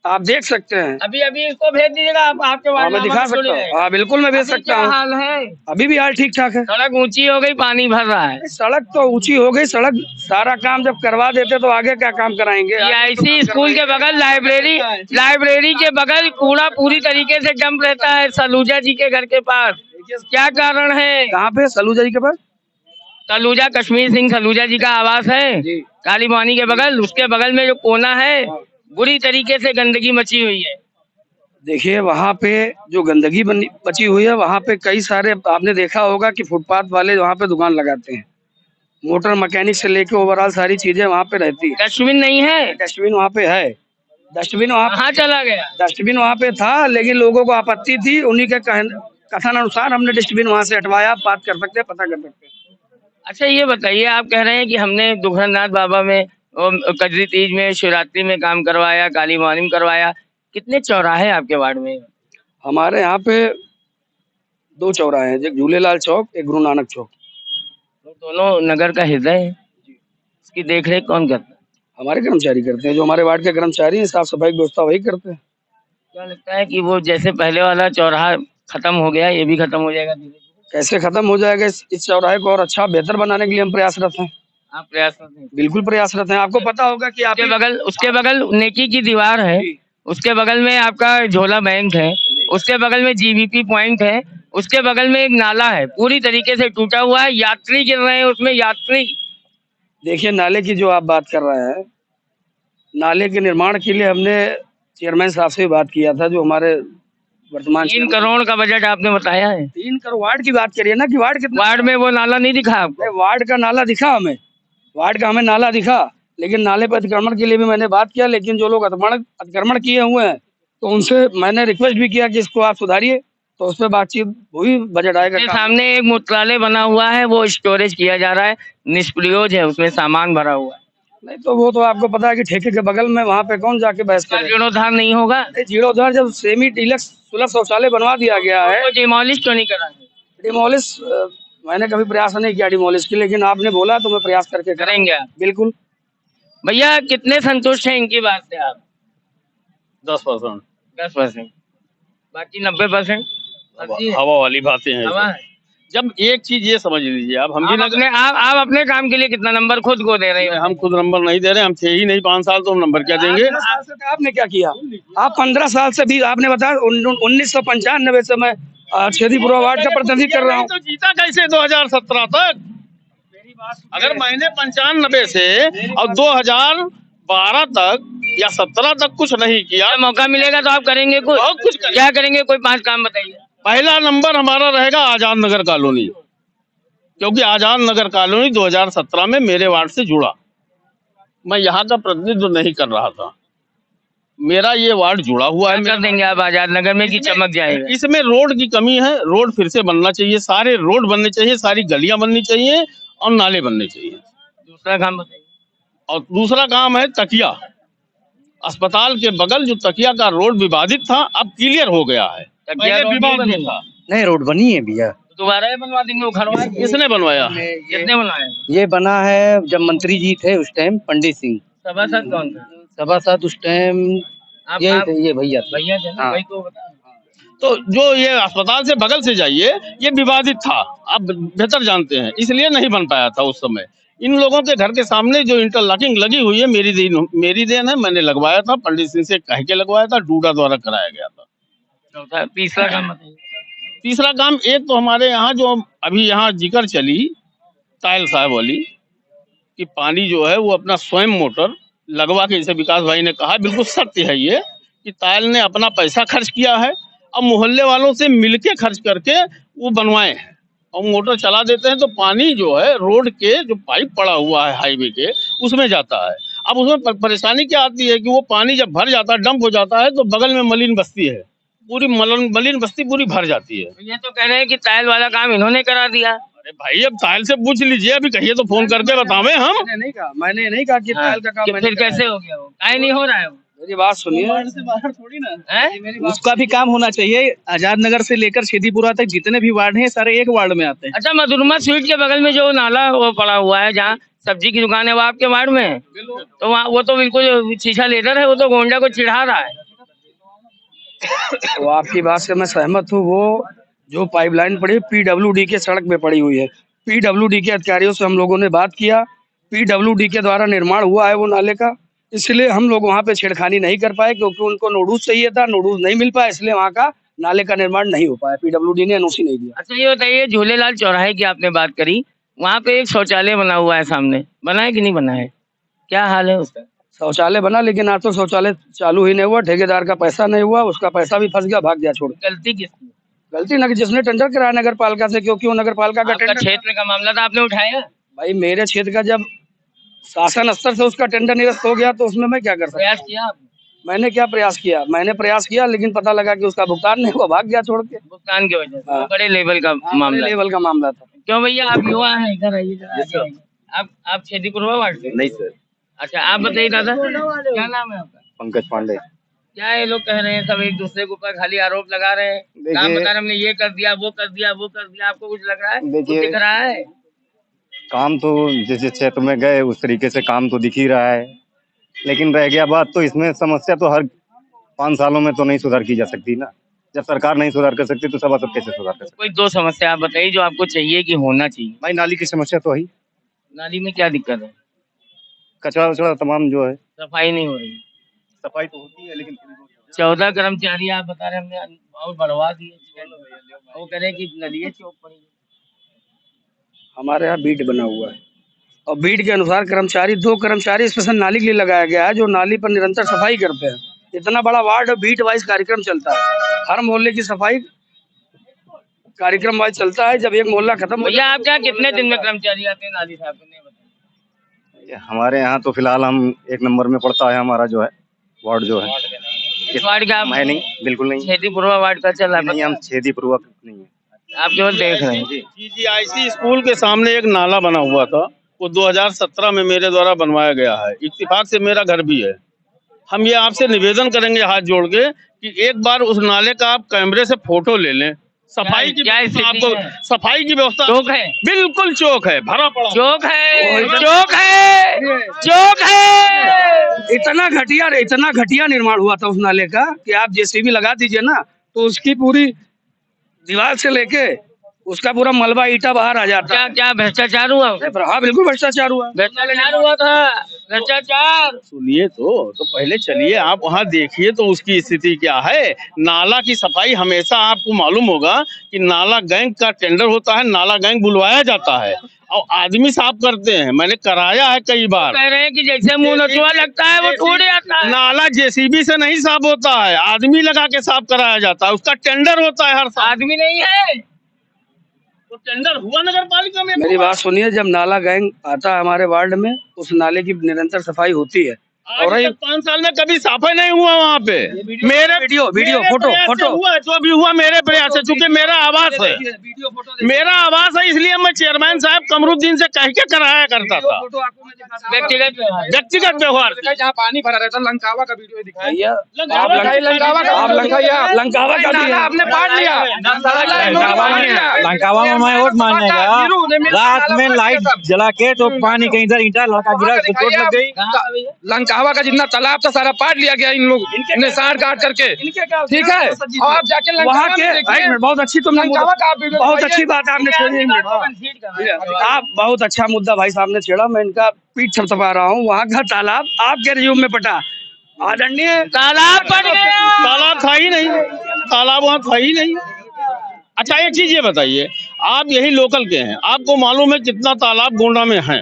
आप देख सकते हैं। अभी अभी इसको भेज दीजिएगा, आपके हाँ, वार्ड मैं में दिखा हमारे सकता थोड़ी हूँ। है। हाँ बिल्कुल मैं भेज अभी सकता क्या हूँ। हाल है? अभी भी हाल ठीक ठाक है। सड़क ऊंची हो गई, पानी भर रहा है। सड़क तो ऊंची हो गई, सड़क सारा काम जब करवा देते तो आगे क्या काम कराएंगे? CIC स्कूल के बगल लाइब्रेरी के बगल कूड़ा पूरी तरीके से डंप रहता है सलूजा जी के घर के पास। क्या कारण है? कहाँ पे? सलूजा जी के पास? सलूजा, कश्मीर सिंह सलूजा जी का आवास है जी। काली पानी के बगल। उसके बगल में जो कोना है, बुरी तरीके से गंदगी मची हुई है। देखिए वहाँ पे जो गंदगी बची हुई है, वहाँ पे कई सारे आपने देखा होगा कि फुटपाथ वाले वहाँ पे दुकान लगाते हैं। मोटर मैकेनिक से लेके ओवरऑल सारी चीजें वहाँ पे रहती है। डस्टबिन नहीं है? डस्टबिन वहाँ पे है। डस्टबिन वहाँ कहाँ चला गया? डस्टबिन वहाँ पे था, लेकिन लोगों को आपत्ति थी। उन्हीं के कथन अनुसार हमने डस्टबिन वहाँ से हटवाया। आप बात कर सकते हैं, पता कर सकते हैं। अच्छा ये बताइए, आप कह रहे हैं कि हमने दुखरनाथ बाबा में, कजरी तीज में, शिवरात्रि में काम करवाया, काली मानी में करवाया। कितने चौराहे आपके वार्ड में? हमारे यहाँ पे 2 चौराहे हैं, एक झूलेलाल चौक, एक गुरु नानक चौक। तो दोनों नगर का हृदय है। इसकी देखरेख कौन करता है? हमारे कर्मचारी करते हैं, जो हमारे वार्ड के कर्मचारी हैं। साफ सफाई की व्यवस्था वही करते हैं। क्या लगता है कि वो जैसे पहले वाला चौराहा खत्म हो गया, ये भी खत्म हो जाएगा धीरे धीरे? कैसे खत्म हो जाएगा? इस चौराहे को और अच्छा बेहतर बनाने के लिए हम प्रयासरत हैं। आप प्रयासरत हैं? बिल्कुल प्रयासरत हैं। आपको पता होगा कि उसके बगल नेकी की दीवार है, उसके बगल में आपका झोला बैंक है, उसके बगल में GBP पॉइंट है, उसके बगल में एक नाला है, पूरी तरीके से टूटा हुआ है। यात्री गिर रहे हैं उसमें, यात्री। देखिए नाले की जो आप बात कर रहे हैं, नाले के निर्माण के लिए हमने चेयरमैन साहब से बात किया था, जो हमारे वर्तमान 3 करोड़ का बजट आपने बताया है। 3 करोड़। वार्ड की बात करिए ना कि वार्ड कितना? वार्ड में वो नाला नहीं दिखा आपको? वार्ड का नाला दिखा हमें, वार्ड का हमें नाला दिखा, लेकिन नाले पर अतिक्रमण के लिए भी मैंने बात किया। लेकिन जो लोग अतिक्रमण किए हुए हैं, तो उनसे मैंने रिक्वेस्ट भी किया कि इसको आप सुधारिए, तो उस पर बातचीत हुई। बजट आएगा। सामने एक मूत्रालय बना हुआ है, वो स्टोरेज किया जा रहा है, निष्प्रयोग है, उसमें सामान भरा हुआ है। नहीं तो वो तो आपको पता है कि ठेके के बगल में, वहाँ पे कौन जाके बहस करे? जीर्णोद्धार नहीं होगा? जीर्णोद्धार जब सेमी डीलक्स सुलभ शौचालय बनवा दिया गया है, तो डिमोलिश क्यों नहीं करा? डिमोलिश मैंने कभी प्रयास नहीं किया डिमोलिश की, लेकिन आपने बोला तो मैं प्रयास करके करेंगे आप? बिल्कुल। भैया कितने संतुष्ट हैं इनकी बात से आप? 10%। 10%। बाकी 90% हवा वाली बातें हैं। हवा है। जब एक चीज ये समझ लीजिए, आप आप अपने काम के लिए कितना नंबर खुद को दे रहे हैं? हम खुद नंबर नहीं दे रहे, हम थे ही नहीं 5 साल, तो हम नंबर क्या देंगे? 15 साल से आपने क्या किया? आप 15 साल से भी आपने बताया 1995 से मैं छेदीपुरा वार्ड का प्रतिनिधि कर रहा हूँ। तो जीता कैसे 2017 तक? अगर मैंने 95 से और 2012 तक या 17 तक कुछ नहीं किया, मौका मिलेगा तो आप करेंगे कुछ? बहुत कुछ करेंगे। क्या करेंगे? कोई 5 काम बताइए। पहला नंबर हमारा रहेगा आजाद नगर कॉलोनी, क्योंकि आजाद नगर कॉलोनी 2017 में मेरे वार्ड से जुड़ा। मैं यहाँ का प्रतिनिधित्व नहीं कर रहा था, मेरा ये वार्ड जुड़ा हुआ है। कर देंगे आप आजाद नगर में कि चमक जाएगा? इसमें रोड की कमी है, रोड फिर से बनना चाहिए, सारे रोड बनने चाहिए, सारी गलियां बननी चाहिए और नाले बनने चाहिए। दूसरा काम बताइए। और दूसरा काम है तकिया। अस्पताल के बगल जो तकिया का रोड विवादित था, अब क्लियर हो गया है। पहले विवाद में था। नहीं, रोड बनी है भैया। दोबारा बनवा देंगे वो घर वाले? किसने बनवाया? किसने बनवाया? ये बना है जब मंत्री जी थे उस टाइम, पंडित सिंह। सभासद कौन था? सभासद उस टाइम ये भैया थे। भैया थे ना? हाँ। भाई को बता। तो जो ये अस्पताल से बगल से जाइए, ये विवादित था, आप बेहतर जानते हैं, इसलिए नहीं बन पाया था उस समय। इन लोगों के घर के सामने जो इंटरलॉकिंग लगी हुई है, मेरी देन है, मैंने लगवाया था, पंडित सिंह से कह के लगवाया था, डूडा द्वारा कराया गया था। तीसरा काम बताइए। तीसरा काम, एक तो हमारे यहाँ जो अभी यहाँ जिक्र चली तायल साहब वाली, कि पानी जो है वो अपना स्वयं मोटर लगवा के, जैसे विकास भाई ने कहा, बिल्कुल सत्य है ये, कि तायल ने अपना पैसा खर्च किया है, अब मोहल्ले वालों से मिलके खर्च करके वो बनवाए हैं और मोटर चला देते हैं, तो पानी जो है रोड के जो पाइप पड़ा हुआ है हाईवे के, उसमें जाता है। अब उसमें परेशानी क्या आती है कि वो पानी जब भर जाता है, डंप हो जाता है, तो बगल में मलिन बस्ती है, पूरी मलिन बस्ती पूरी भर जाती है। ये तो कह रहे हैं कि तायल वाला काम इन्होंने करा दिया। अरे भाई, अब तायल से पूछ लीजिए, अभी कहिए तो फोन करके बतावे हम। मैंने नहीं कहा कि तायल का काम फिर कैसे हो गया? वो काहे नहीं हो रहा है? मेरी बात सुनिए, से बाहर थोड़ी ना, उसका भी काम होना चाहिए। आजाद नगर से लेकर छेदीपुरा तक जितने भी वार्ड हैं, सारे एक वार्ड में आते हैं। अच्छा, मधुरमा स्वीट के बगल में जो नाला वो पड़ा हुआ है, जहाँ सब्जी की दुकान है, वो आपके वार्ड में है? तो वहाँ वो तो बिल्कुल शीशा लेटर है, वो तो गोंडा को चिढ़ा रहा है। तो आपकी बात से मैं सहमत हूँ। वो जो पाइपलाइन पड़ी पीडब्ल्यूडी के सड़क पे पड़ी हुई है। पीडब्ल्यूडी के अधिकारियों से हम लोगों ने बात किया, पीडब्ल्यूडी के द्वारा निर्माण हुआ है वो नाले का, इसलिए हम लोग वहाँ पे छेड़खानी नहीं कर पाए, क्योंकि उनको नोडूज चाहिए था, नोडूज नहीं मिल पाया, इसलिए वहाँ का नाले का निर्माण नहीं हो पाया। पीडब्ल्यूडी ने एनओसी नहीं दिया। अच्छा ये बताइए, झूलेलाल चौराहे की आपने बात करी, वहाँ पे एक शौचालय बना हुआ है सामने, बना है कि नहीं बना है, क्या हाल है उसका? शौचालय बना, लेकिन आज तो शौचालय चालू ही नहीं हुआ, ठेकेदार का पैसा नहीं हुआ, उसका पैसा भी फंस गया, भाग गया छोड़। गलती किसकी? गलती नगर जिसने टेंडर कराया नगर पालिका से, क्योंकि वो नगर पालिका का आपका टेंडर क्षेत्र का मामला था, आपने उठाया? भाई मेरे क्षेत्र का जब शासन स्तर से उसका टेंडर निरस्त हो गया तो उसमें मैं क्या कर सकता? प्रयास किया आपने? मैंने क्या प्रयास किया? मैंने प्रयास किया, लेकिन पता लगा कि उसका भुगतान नहीं हुआ, भाग गया छोड़ के। भुगतान की वजह से? हाँ। बड़े लेवल का मामला, लेवल का मामला था। क्यों भैया आप युवा हैं, इधर आइए जरा, आगे आइए। आप क्षेत्रीपुरवा वार्ड से? नहीं सर। अच्छा आप बताइए दादा, क्या नाम है आपका? पंकज पांडे। क्या ये लोग कह रहे हैं, सब एक दूसरे के ऊपर खाली आरोप लगा रहे हैं, काम बता रहे हमने ये कर दिया, वो कर दिया, वो कर दिया, आपको कुछ लग रहा है, कुछ दिख रहा है? काम तो जिस जिस क्षेत्र में गए उस तरीके से काम तो दिख ही रहा है, लेकिन रह गया बात तो इसमें समस्या तो हर 5 सालों में तो नहीं सुधार की जा सकती ना। जब सरकार नहीं सुधार कर सकती तो सब कैसे सुधार कर सकते? कोई दो समस्या आप बताइए जो आपको चाहिए कि होना चाहिए। भाई नाली की समस्या तो है ही। नाली में क्या दिक्कत है? कचरा वचड़ा तमाम जो है, सफाई नहीं हो रही। सफाई तो होती है लेकिन 14 कर्मचारी आप बता रहे हमने और बढ़वा दिए, वो कह रहे कि नदियाँ चौक पड़ी। हमारे यहाँ बीट बना हुआ है और बीट के अनुसार कर्मचारी 2 कर्मचारी स्पेशल नाली के लिए लगाया गया है, जो नाली पर निरंतर सफाई करते हैं। इतना बड़ा वार्ड बीट वाइज कार्यक्रम चलता है, हर मोहल्ले की सफाई कार्यक्रम वाइज चलता है। जब एक मोहल्ला खत्म हो भैया आप क्या कितने दिन में कर्मचारी आते हैं नाली साहब ने बताया? हमारे यहाँ तो फिलहाल हम 1 नंबर में पड़ता है हमारा जो है वार्ड जो है। इस वार्ड का है नहीं, बिल्कुल नहीं। क्षेत्रीपुरवा वार्ड का चल रहा नहीं, हम क्षेत्रीपुरवा नहीं है, आप केवल देख रहे हैं। GGIC स्कूल के सामने एक नाला बना हुआ था, वो 2017 में मेरे द्वारा बनवाया गया है। इत्तेफाक से मेरा घर भी है। हम ये आपसे निवेदन करेंगे हाथ जोड़ के कि एक बार उस नाले का आप कैमरे से फोटो ले लें। सफाई की आपको सफाई की व्यवस्था चौक है, बिल्कुल चौक है, भरा पड़ा चौक है, चौक है, चौक है। इतना घटिया निर्माण हुआ था उस नाले का कि आप जेसीबी लगा दीजिए ना तो उसकी पूरी दीवार से लेके उसका पूरा मलबा ईटा बाहर आ जाता। क्या क्या भ्रष्टाचार हुआ? हाँ बिल्कुल भ्रष्टाचार हुआ। भ्रष्टाचार हुआ था, भ्रष्टाचार। सुनिए तो पहले चलिए आप वहाँ देखिए तो उसकी स्थिति क्या है। नाला की सफाई हमेशा आपको मालूम होगा कि नाला गैंग का टेंडर होता है, नाला गैंग बुलवाया जाता है और आदमी साफ करते हैं। मैंने कराया है कई बार। कह रहे हैं कि जैसे मुंह नचुआ लगता है वो टूट जाता है। नाला जेसीबी से नहीं साफ होता है, आदमी लगा के साफ कराया जाता है, उसका टेंडर होता है हर साल। आदमी नहीं है तो टेंडर हुआ नगर पालिका में। मेरी बात सुनिए, जब नाला गैंग आता है हमारे वार्ड में उस नाले की निरंतर सफाई होती है। और 5 साल में कभी साफा नहीं हुआ वहाँ पे। मेरे वीडियो फोटो हुआ जो भी हुआ मेरे प्रयास से, चूंकि मेरा आवास है, इसलिए मैं चेयरमैन साहब कमरुद्दीन से कह के कराया करता था। व्यक्तिगत व्यवहार जहाँ पानी भरा रहता लंकावा का वीडियो दिखाई। लंकावा का आपने बांट लिया। लंकावा में मैं वोट मांगने गया, रात में लाइट जला के तो पानी कहीं इधर ईंटा लड़का गिरा, चोट लग गई। लंकावा का जितना तालाब था सारा पाट लिया गया इन लोग ने साड़ काट करके। ठीक है, और आप जाके वहाँ के बहुत अच्छी बहुत अच्छी बात आपने छेड़ी। आप बहुत अच्छा मुद्दा भाई साहब ने छेड़ा, मैं इनका पीठ थपथपा रहा हूँ। वहाँ का तालाब आपके रिव्यू में पटा, आदरणीय तालाब पट गया। तालाब था ही नहीं, तालाब वहाँ था ही नहीं। अच्छा एक चीज ये बताइए, आप यही लोकल के हैं, आपको मालूम है कितना तालाब गोंडा में है?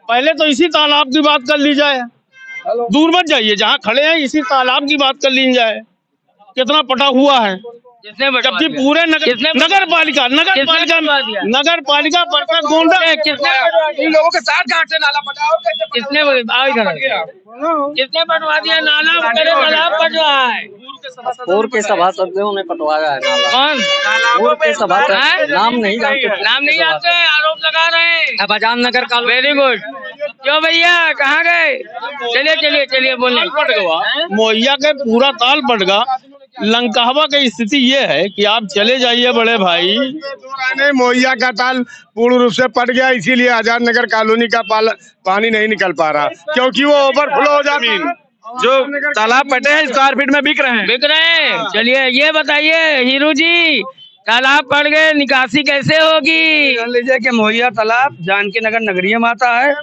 पहले तो इसी तालाब की बात कर ली जाए, दूर मत जाइए, जहाँ खड़े हैं इसी तालाब की बात कर ली जाए। कितना पटा हुआ है, जबकि पूरे नगर पालिका परफेक्ट गोंडा इन लोगों के साथ काटते नाला पटा। किसने पटवा दिया नाला? तालाब पट रहा है। पूर्व के सभासदों ने पटवाया है नाला। कौन? पूर्व के सभासद नाम नहीं जानते, नाम नहीं जानते, आरोप लगा रहे हैं। अजान नगर का। Very good. क्यों भैया कहाँ गए? चलिए बोले। मोहैया के पूरा ताल पट गया। लंकावा की स्थिति ये है कि आप चले जाइए बड़े भाई, मोहैया का ताल पूर्ण रूप से पट गया, इसीलिए आजाद नगर कॉलोनी का पानी नहीं निकल पा रहा, क्योंकि वो ओवरफ्लो हो जाता है। जो तालाब पटे हैं स्क्वायर फीट में बिक रहे हैं। चलिए ये बताइए हीरू जी, तालाब पड़ गए, निकासी कैसे होगी? मान लीजिए कि मोहिया तालाब जानकी नगर नगरीय में आता है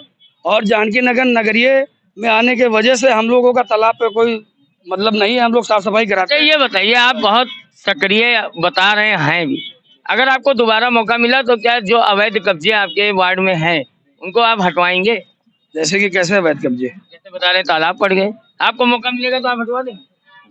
और जानकी नगर नगरीय में आने के वजह से हम लोगों का तालाब पे कोई मतलब नहीं है, हम लोग साफ सफाई कराते हैं। ये बताइए, आप बहुत सक्रिय बता रहे हैं भी, अगर आपको दोबारा मौका मिला तो क्या जो अवैध कब्जे आपके वार्ड में हैं उनको आप हटवाएंगे? जैसे कि कैसे अवैध कब्जे? जैसे बता रहे तालाब पड़ गए, आपको मौका मिलेगा तो आप हटवा देंगे?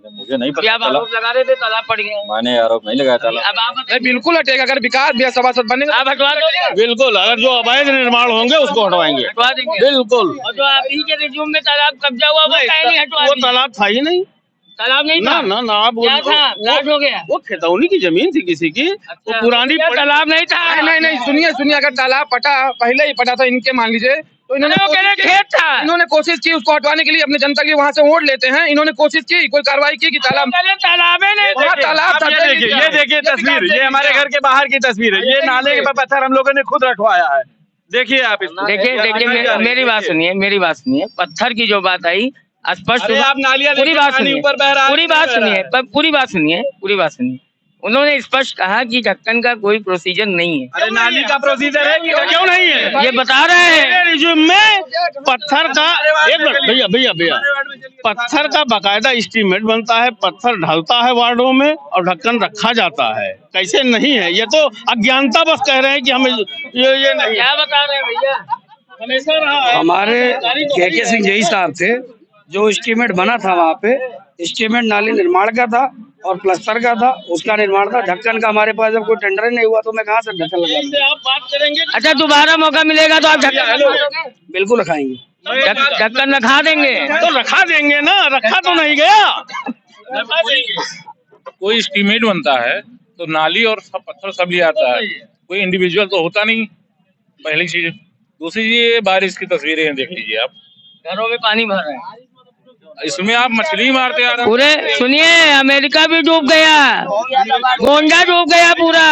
मुझे नहीं अभी आप आरोप लगा रहे थे तालाब पड़ गए, मैंने आरोप नहीं लगाया तालाब। अब आप बताइए। बिल्कुल हटेगा, अगर विकास भी सभासद बनेगा आप हटवा दोगे? बिल्कुल, अगर जो अवैध निर्माण होंगे उसको हटवाएंगे, हटवा देंगे बिल्कुल। और जो आप ही के रिज्यूम में तालाब कब्जा हुआ वो काहे नहीं हटवा वो दिए? तालाब था ही नहीं, तालाब नहीं ना था? ना ना, आप क्या था? प्लाट हो गया? वो खेतौनी की जमीन थी किसी की, वो पुरानी तालाब नहीं था। नहीं, सुनिए, अगर तालाब पटा पहले ही पटा था इनके, मान लीजिए, तो इन्होंने खेत था, इन्होंने कोशिश की उसको हटवाने के लिए, अपनी जनता की वहाँ से वोट लेते हैं, इन्होंने कोशिश की, कोई कार्रवाई की कि तालाब तालाबे नहीं वहाँ तालाब था। ये देखिए तस्वीर, ये हमारे घर के बाहर की तस्वीर है, ये नाले के पत्थर हम लोगों ने खुद रखवाया है। देखिए आप इसको, देखिए मेरी बात सुनिए, पत्थर की जो बात आई स्पष्ट, आप नालियां पूरी बात सुनिए, ऊपर बह रहा है, पूरी बात सुनिए। उन्होंने स्पष्ट कहा कि ढक्कन का कोई प्रोसीजर नहीं है। अरे नाली का प्रोसीजर है कि क्यों नहीं है? ये बता रहे हैं रिज्यूम में पत्थर का, एक मिनट भैया, पत्थर का बाकायदा एस्टीमेट बनता है, पत्थर ढलता है वार्डों में और ढक्कन रखा जाता है। कैसे नहीं है? ये तो अज्ञानता बस कह रहे हैं कि हमें ये नहीं। क्या बता रहे हैं भैया? हमेशा रहा है। हमारे के सिंह जही साहब थे, जो एस्टीमेट बना था वहाँ पे, एस्टीमेट नाली निर्माण का था और प्लास्टर का था, उसका निर्माण था। ढक्कन का हमारे पास जब कोई टेंडर ही नहीं हुआ तो मैं कहाँ से ढक्कन लगा? आप बात करेंगे। अच्छा, दोबारा मौका मिलेगा तो आप ढक्कन बिल्कुल रखाएंगे, ढक्कन रखा देंगे? तो रखा देंगे ना, रखा तो नहीं गया। कोई एस्टीमेट बनता है तो नाली और सब पत्थर सब ले आता है, कोई इंडिविजुअल तो होता नहीं, पहली चीज। दूसरी चीज, ये बारिश की तस्वीरें देख लीजिए आप, घरों में पानी भर रहा है, इसमें आप मछली मारते आ रहे हैं। पूरे सुनिए, अमेरिका भी डूब गया, गोंडा डूब गया पूरा।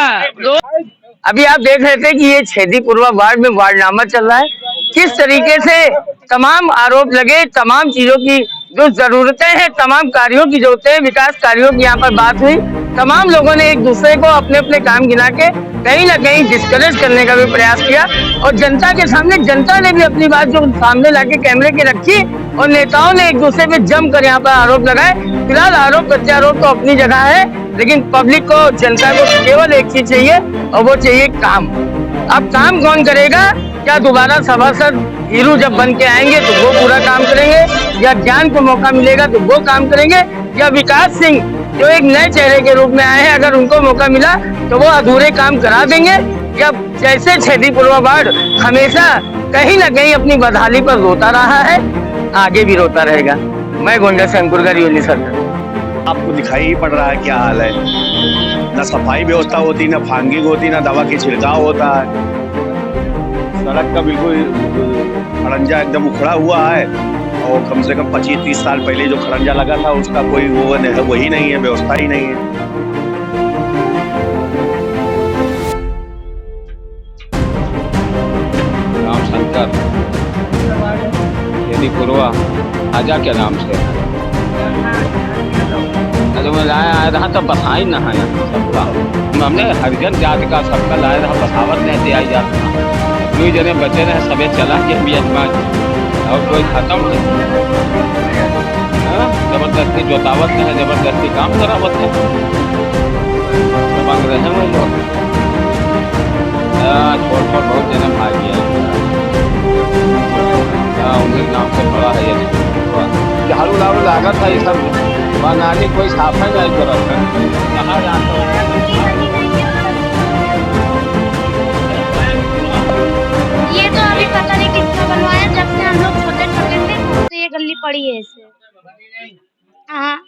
अभी आप देख रहे थे कि ये छेदीपुरवा वार्ड में वार्डनामा चल रहा है, किस तरीके से तमाम आरोप लगे, तमाम चीजों की जो जरूरतें हैं, तमाम कार्यों की जरूरतें हैं, विकास कार्यों की यहाँ पर बात हुई। तमाम लोगों ने एक दूसरे को अपने अपने काम गिना के कहीं ना कहीं डिस्करेज करने का भी प्रयास किया और जनता के सामने जनता ने भी अपनी बात जो सामने लाके कैमरे के रखी और नेताओं ने एक दूसरे पे जम कर यहाँ पर आरोप लगाए। फिलहाल आरोप प्रत्यारोप तो अपनी जगह है, लेकिन पब्लिक को, जनता को केवल एक चीज चाहिए और वो चाहिए काम। अब काम कौन करेगा? क्या दोबारा सभासद हीरू जब बन के आएंगे तो वो पूरा काम करेंगे, या ज्ञान को मौका मिलेगा तो वो काम करेंगे, या विकास सिंह जो एक नए चेहरे के रूप में आए हैं, अगर उनको मौका मिला तो वो अधूरे काम करा देंगे, या जैसे छेदीपुरवा वार्ड हमेशा कहीं ना कहीं अपनी बदहाली पर रोता रहा है, आगे भी रोता रहेगा। मैं गोंडा से अंकुर गरी सर। आपको दिखाई ही पड़ रहा है क्या हाल है, न सफाई व्यवस्था होती, न फांगिंग होती, न दवा की छिड़काव होता है। सड़क का बिल्कुल खड़ंजा एकदम उखड़ा हुआ है और कम से कम 25-30 साल पहले जो खड़ंजा लगा था उसका कोई वही नहीं है, व्यवस्था ही नहीं है। राम शंकर छेदीपुरवा आजा के नाम से, अरे मैं आया रहा तो बसाई ना है सबका, हमने हरिजन जाति का सबका लाया रहा, बसावत नहीं दिया जाता, कोई जने बचे रहे सबे चला के भी अजमान और कोई खत्म नहीं, जबरदस्ती जोतावत है, जबरदस्ती काम करावत है, समझ रहे हैं वो लोग। छोड़ बहुत जने भाग गया, उन्हीं नाम से पड़ा है ये झाड़ू लाड़ू लागत है, ये सब नाली कोई साफ है नहीं करत है, कहाँ जाता ये तो अभी पता नहीं किसका बनवाया, जब से हम लोग छोटे छोटे थे तो ये गली पड़ी है ऐसे। हाँ,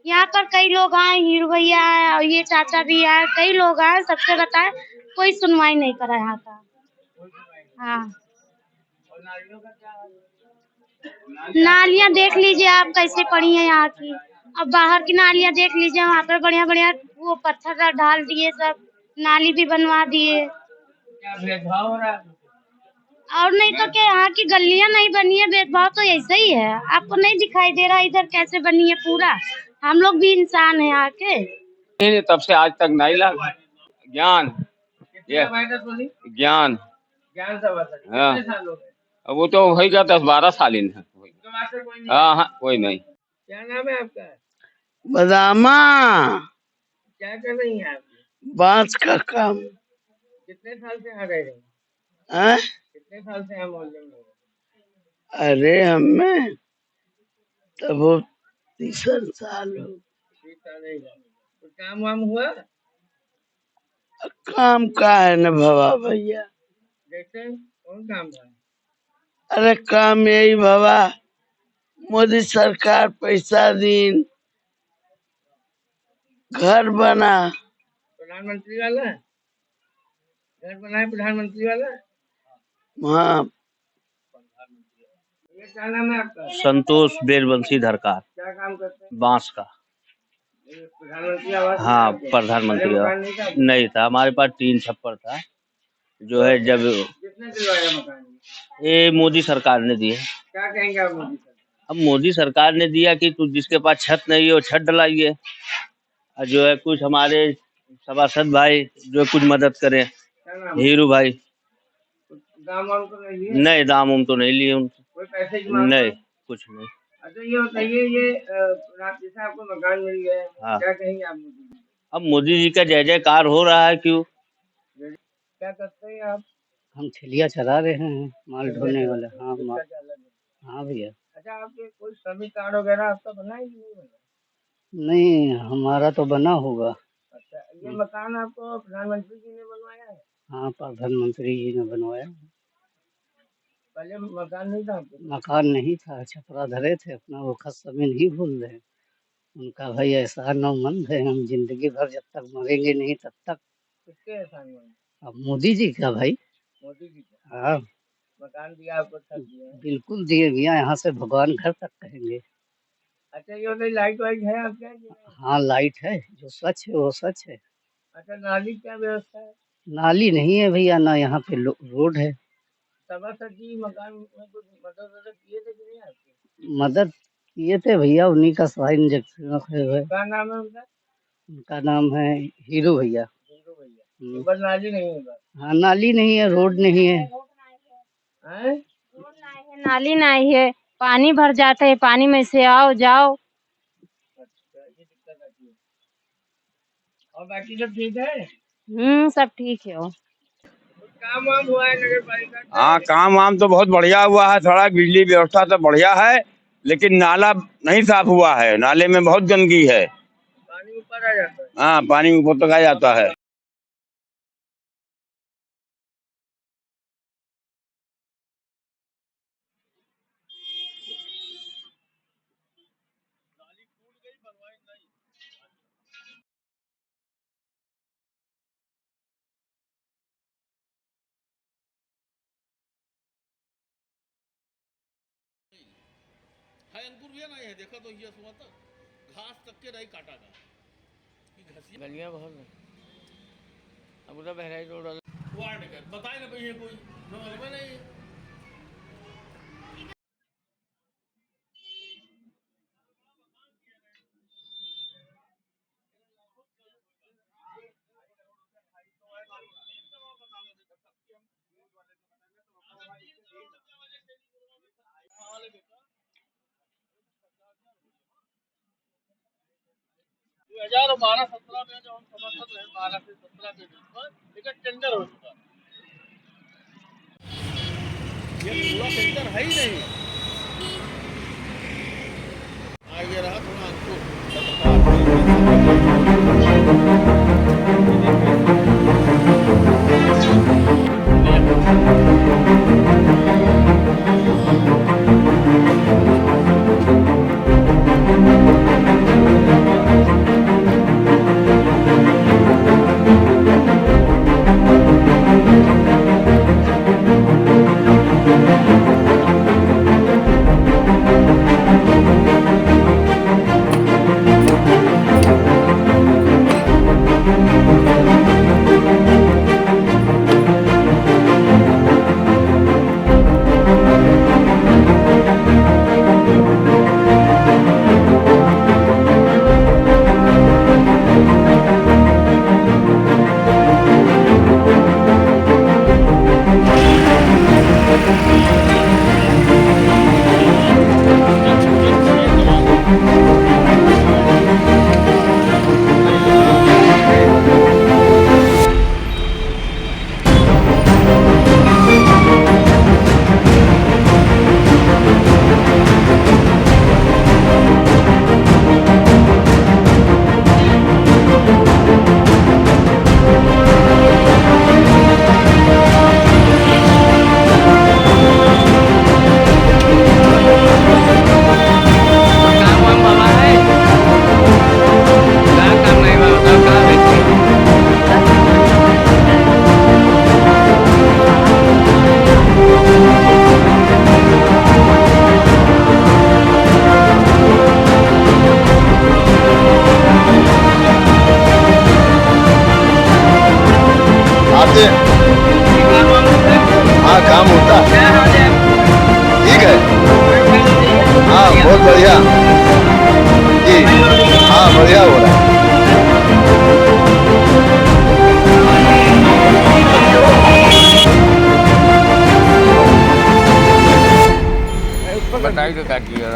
यहाँ पर कई लोग आए, हीरू भैया आए और ये चाचा भी आए, कई लोग आए, सबसे बताए, कोई सुनवाई नहीं करा यहाँ का। हाँ, नालियाँ देख लीजिए आप कैसे पड़ी हैं यहाँ की, अब बाहर की नालियाँ देख लीजिए, वहाँ पर बढ़िया बढ़िया वो पत्थर डाल दिए, सब नाली भी बनवा दिए। और नहीं तो क्या, यहाँ की गलियां नहीं बनी है, भेदभाव तो ऐसा ही है। आपको नहीं दिखाई दे रहा इधर कैसे बनी है पूरा? हम लोग भी इंसान हैं यहाँ के। तब से आज तक नहीं लगा ज्ञान, ये ज्ञान हाँ, अब वो तो होगा 10-12 साल इन है। हाँ हाँ, कोई नहीं। क्या नाम है आपका? बदामा क्या कर रही हैं आप? बांस का काम। कितने साल से आ रहे हैं? है? कितने साल से हम मोहल्ले में? अरे हमें तब वो 30 साल हो। 30 साल ही हुआ। तो काम वाम हुआ? काम का है न भवा भैया। जैसे कौन काम था? अरे काम यही भवा, मोदी सरकार पैसा दीन, घर बना। प्रधानमंत्री वाला घर बनाए, प्रधानमंत्री वाला। हाँ। ये क्या नाम है आपका? संतोष बेलवंशी धरकार, क्या काम करते हैं? बांस का। ये प्रधानमंत्री आवास? हाँ, प्रधानमंत्री आवास नहीं था हमारे पास, 3 छप्पर था जो है। जब कितने दिलवाया मकान? ये मोदी सरकार ने दिए। क्या कहेंगे आप मोदी सरकार? अब मोदी सरकार ने दिया कि तू जिसके पास छत नहीं है वो छत डलाइए, और जो है कुछ हमारे सभासद भाई जो कुछ मदद करें। हीरू भाई। दाम वाम तो नहीं लिए? नहीं, दाम उम तो नहीं लिए उनसे। कोई पैसे की मांग? नहीं, कुछ नहीं। अच्छा ये बताइए, ये जैसे आपको मकान मिल गया, हाँ। क्या कहेंगे आप मोदी जी? अब मोदी जी का जय जयकार हो रहा है। क्यों? क्या करते हैं आप? हम ठेलिया चला रहे हैं, माल ढोने वाले। हाँ हाँ भैया। अच्छा, आपके कोई श्रमिक कार्ड वगैरह आपका बना है कि नहीं बना? नहीं, हमारा तो बना होगा। अच्छा, ये मकान आपको प्रधानमंत्री जी ने बनवाया है? हाँ, प्रधानमंत्री जी ने बनवाया। पहले मकान नहीं था आपके? मकान नहीं था, छपरा धरे थे अपना, वो खस जमीन ही भूल रहे। उनका भाई एहसान मंद है, हम जिंदगी भर जब तक मरेंगे नहीं तब तक। किसके एहसान मंद? अब मोदी जी का भाई। मोदी जी का? हाँ, मकान दिया आपको, छत दिया है? बिल्कुल दिए भैया, यहाँ से भगवान घर तक कहेंगे। अच्छा, ये बताइए लाइट वाइट है आपके यहाँ कि नहीं? हाँ, लाइट है, जो सच है वो सच है। अच्छा, नाली क्या व्यवस्था है? नाली नहीं है भैया, ना यहाँ पे रोड है। सभासद जी मकान में कुछ मदद किए थे कि नहीं आपके? मदद किए थे भैया, उन्हीं का साइन है। क्या नाम है उनका? उनका नाम है हीरू भैया। हीरू भैया। ऊपर नाली नहीं है? हाँ, नाली नहीं है, रोड नहीं है। नाली नहीं है, पानी भर जाता है, पानी में से आओ जाओ। अच्छा, ये दिक्कत आती है। और बाकी सब ठीक है? सब ठीक है। काम वाम हुआ है नगर पालिका? हाँ, काम वाम तो बहुत बढ़िया हुआ है, सड़क बिजली व्यवस्था तो बढ़िया है, लेकिन नाला नहीं साफ हुआ है। नाले में बहुत गंदगी है। पानी ऊपर आ जाता है? हाँ, पानी ऊपर तक आ जाता है। अंकुर भी नहीं है, देखा तो ये सुना था, घास तक के नहीं काटा गया। गलियां बहुत है। अब उधर बहराइच रोड वार्ड का बताए ना भैया, कोई में नहीं है। हजार 12-17 में जो हम सभासद रहे, 12 से 17 के बीच में एक टेंडर हो चुका। ये पूरा टेंडर है ही नहीं। ये रहा थोड़ा अंकुर आते हैं। हाँ काम होता है, ठीक है। हाँ बहुत बढ़िया जी, हाँ बढ़िया हो रहा है। बताइए तो क्या किया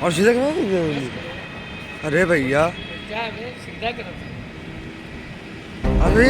और सीधा करो। अरे भैया सीधा करो। अरे